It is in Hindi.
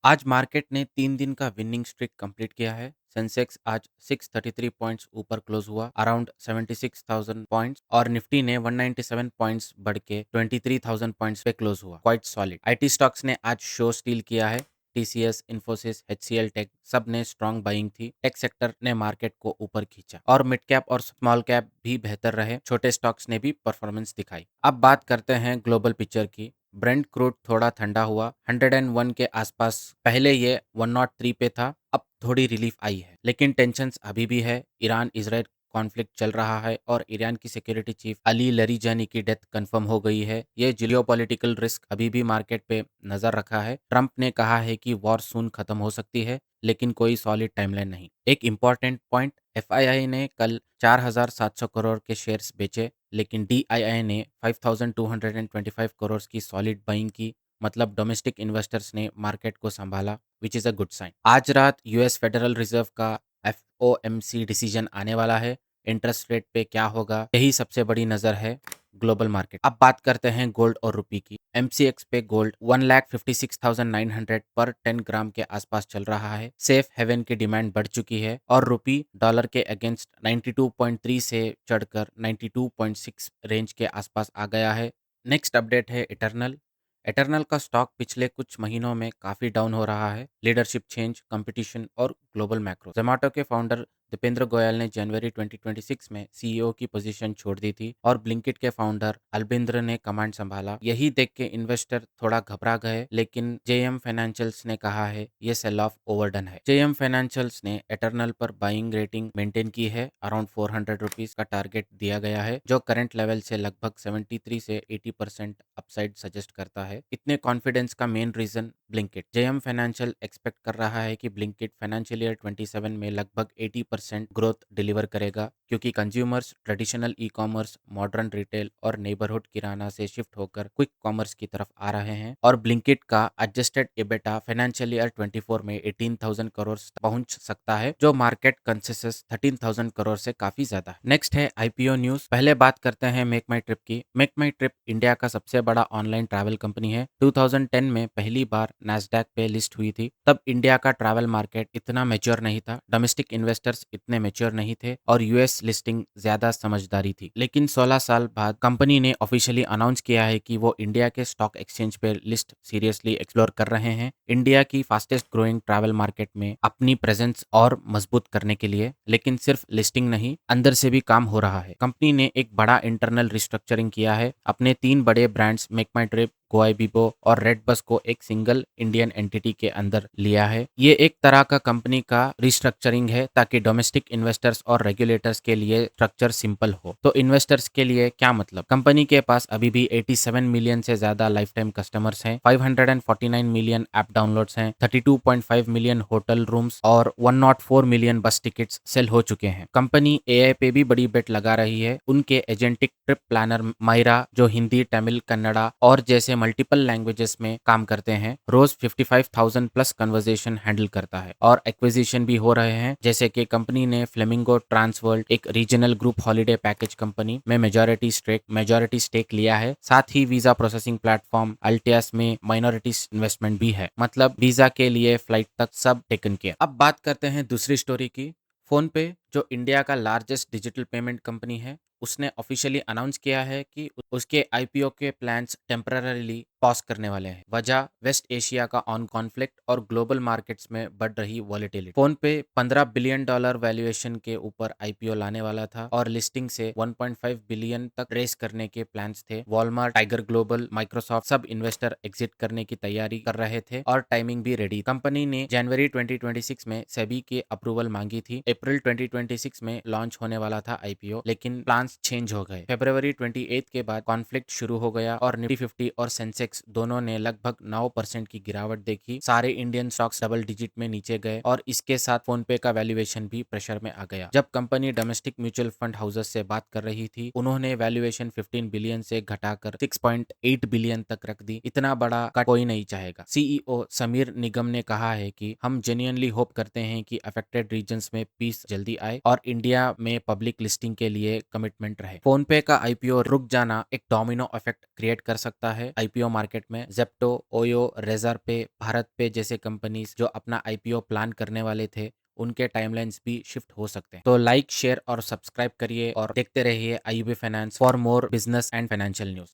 आज मार्केट ने 3 दिन का विनिंग स्ट्रिक कंप्लीट किया है। सेंसेक्स आज 633 पॉइंट्स ऊपर क्लोज हुआ, अराउंड 76,000 पॉइंट्स, और निफ्टी ने 197 पॉइंट्स बढ़ के 23,000 पॉइंट्स पे क्लोज हुआ, क्वाइट सॉलिड। आईटी स्टॉक्स ने आज शो स्टील किया है। टीसीएस, इन्फोसिस, एचसीएल टेक सब ने स्ट्रॉन्ग बाइंग थी। टेक सेक्टर ने मार्केट को ऊपर खींचा और मिड कैप और स्मॉल कैप भी बेहतर रहे। छोटे स्टॉक्स ने भी परफॉर्मेंस दिखाई। अब बात करते हैं ग्लोबल पिक्चर की। ब्रेंट क्रूड थोड़ा ठंडा हुआ, 101 के आसपास। पहले ये 103 पे था, अब थोड़ी रिलीफ आई है, लेकिन टेंशन्स अभी भी है। ईरान इजराइल कॉन्फ्लिक्ट चल रहा है और ईरान की सिक्योरिटी चीफ अली लरीजानी की डेथ कंफर्म हो गई है। ये जियोपॉलिटिकल रिस्क अभी भी मार्केट पे नजर रखा है। ट्रंप ने कहा है कि वॉर सून खत्म हो सकती है, लेकिन कोई सॉलिड टाइमलाइन नहीं। एक इम्पॉर्टेंट पॉइंट, एफआईआई ने कल 4,700 करोड़ के शेयर्स बेचे, लेकिन डीआईआई ने 5,225 करोड़ की सॉलिड बाइंग की। मतलब डोमेस्टिक इन्वेस्टर्स ने मार्केट को संभाला, which is a good sign. आज रात यूएस फेडरल रिजर्व का एफओएमसी डिसीजन आने वाला है। इंटरेस्ट रेट पे क्या होगा, यही सबसे बड़ी नज़र है ग्लोबल मार्केट। अब बात करते हैं गोल्ड और रुपी की। एमसीएक्स पे गोल्ड 1,56,900 पर 10 ग्राम के आसपास चल रहा है। सेफ हेवन की डिमांड बढ़ चुकी है और रुपी डॉलर के अगेंस्ट 92.3 से चढ़कर 92.6 रेंज के आसपास आ गया है। नेक्स्ट अपडेट है इटर्नल। इटर्नल का स्टॉक पिछले कुछ महीनों में काफ़ी डाउन हो रहा है। लीडरशिप चेंज, कंपटीशन और ग्लोबल मैक्रो। जोमेटो के फाउंडर दीपेंद्र गोयल ने जनवरी 2026 में सीईओ की पोजीशन छोड़ दी थी और ब्लिंकिट के फाउंडर अल्बिंद्र ने कमांड संभाला। यही देख के इन्वेस्टर थोड़ा घबरा गए, लेकिन जेएम फाइनेंशियल्स ने कहा है ये सेल ऑफ ओवरडन है। जेएम फाइनेंशियल्स ने इटर्नल पर बाइंग रेटिंग मेंटेन की है। अराउंड 400 रुपीज का टारगेट दिया गया है, जो करंट लेवल से लगभग 73 से 80% अपसाइड सजेस्ट करता है। इतने कॉन्फिडेंस का main reason Blinkit. JM Financial expect कर रहा है कि ब्लिंकिट फाइनेंशियल ईयर 27 में लगभग 80% ग्रोथ डिलीवर करेगा, क्योंकि consumers traditional e commerce, modern retail और नेबरहुड किराना से शिफ्ट होकर क्विक कॉमर्स की तरफ आ रहे हैं। और ब्लिंकिट का एडजस्टेड एबिटा फाइनेंशियल ईयर 24 में 18,000 करोड़ पहुंच सकता है, जो मार्केट कंसेंसस 13,000 करोड़ से काफी ज्यादा है। नेक्स्ट है आईपीओ न्यूज। पहले बात करते हैं मेक माई ट्रिप की। मेक माई ट्रिप इंडिया का सबसे बड़ा ऑनलाइन ट्रैवल कंपनी है। 2010 में पहली बार नैस्डैक पे लिस्ट हुई थी। तब इंडिया का ट्रैवल मार्केट इतना मैच्योर नहीं था, डोमेस्टिक इन्वेस्टर्स इतने मैच्योर नहीं थे और यूएस लिस्टिंग ज्यादा समझदारी थी। लेकिन 16 साल बाद कंपनी ने ऑफिशियली अनाउंस किया है कि वो इंडिया के स्टॉक एक्सचेंज पे लिस्ट सीरियसली एक्सप्लोर कर रहे हैं, इंडिया की फास्टेस्ट ग्रोइंग ट्रैवल मार्केट में अपनी प्रेजेंस और मजबूत करने के लिए। लेकिन सिर्फ लिस्टिंग नहीं, अंदर से भी काम हो रहा है। कंपनी ने एक बड़ा इंटरनल रिस्ट्रक्चरिंग किया है। अपने 3 बड़े ब्रांड्स मेक माई ट्रिप, गोआईबीबो और रेड बस को एक सिंगल इंडियन एंटिटी के अंदर लिया है। ये एक तरह का कंपनी का रिस्ट्रक्चरिंग है, ताकि डोमेस्टिक इन्वेस्टर्स और रेगुलेटर्स के लिए स्ट्रक्चर सिंपल हो। तो इन्वेस्टर्स के लिए क्या मतलब, कंपनी के पास अभी भी 87 मिलियन से ज्यादा लाइफ टाइम कस्टमर्स हैं, 549 मिलियन ऐप डाउनलोड्स हैं, 32.5 मिलियन होटल रूम्स और 104 मिलियन बस टिकट्स सेल हो चुके हैं। कंपनी एआई पे भी बड़ी बेट लगा रही है। उनके एजेंटिक ट्रिप प्लानर मायरा, जो हिंदी, तमिल, कन्नड़ा और जैसे मल्टीपल लैंग्वेजेस में काम करते हैं, रोज 55,000 प्लस कन्वर्सेशन हैंडल करता है। और एक्विजिशन भी हो रहे हैं, जैसे कि कंपनी ने फ्लेमिंगो ट्रांसवर्ल्ड, एक regional group holiday package company में मेजॉरिटी स्टेक लिया है। साथ ही वीजा प्रोसेसिंग प्लेटफॉर्म अल्टियास में माइनॉरिटी इन्वेस्टमेंट भी है। मतलब वीजा के लिए फ्लाइट तक सब टेकन केयर। अब बात करते हैं दूसरी स्टोरी की। फोन पे, जो इंडिया का लार्जेस्ट डिजिटल पेमेंट कंपनी है, उसने ऑफिशियली अनाउंस किया है कि उसके आईपीओ के प्लान्स टेम्पररीली पॉज करने वाले हैं। वजह वेस्ट एशिया का ऑन कॉन्फ्लिक्ट और ग्लोबल मार्केट्स में बढ़ रही वॉलेटिलिटी। फोन पे $15 बिलियन वैल्यूएशन के ऊपर आईपीओ लाने वाला था और लिस्टिंग से 1.5 बिलियन तक रेस करने के प्लान्स थे। वॉलमार्ट, टाइगर ग्लोबल, माइक्रोसॉफ्ट सब इन्वेस्टर एग्जिट करने की तैयारी कर रहे थे और टाइमिंग भी रेडी। कंपनी ने जनवरी 2026 में सेबी की अप्रूवल मांगी थी। अप्रैल 2026 में लॉन्च होने वाला था आईपीओ, लेकिन प्लान्स चेंज हो गए। फरवरी 28 के बाद कॉन्फ्लिक्ट शुरू हो गया और निफ्टी 50 और सेंसेक्स दोनों ने लगभग 9% की गिरावट देखी। सारे इंडियन स्टॉक्स डबल डिजिट में नीचे गए और इसके साथ फोन पे का वैल्यूएशन भी प्रेशर में आ गया। जब company domestic mutual fund houses से बात कर रही थी, उन्होंने वैल्यूएशन 15 बिलियन से घटाकर 6.8 बिलियन तक रख दी। इतना बड़ा कट कोई नहीं चाहेगा। सीईओ समीर निगम ने कहा है कि हम जेन्युइनली होप करते हैं कि अफेक्टेड रीजन्स में पीस जल्दी आए और इंडिया में पब्लिक लिस्टिंग के लिए कमिटमेंट रहे। फोन पे का आईपीओ रुक जाना एक डोमिनो इफेक्ट क्रिएट कर सकता है। आईपीओ मार्केट में जेप्टो, ओयो, रेजरपे, भारत पे जैसे कंपनीज जो अपना आईपीओ प्लान करने वाले थे, उनके टाइमलाइंस भी शिफ्ट हो सकते हैं। तो लाइक, शेयर और सब्सक्राइब करिए और देखते रहिए IUB finance for more business and financial news.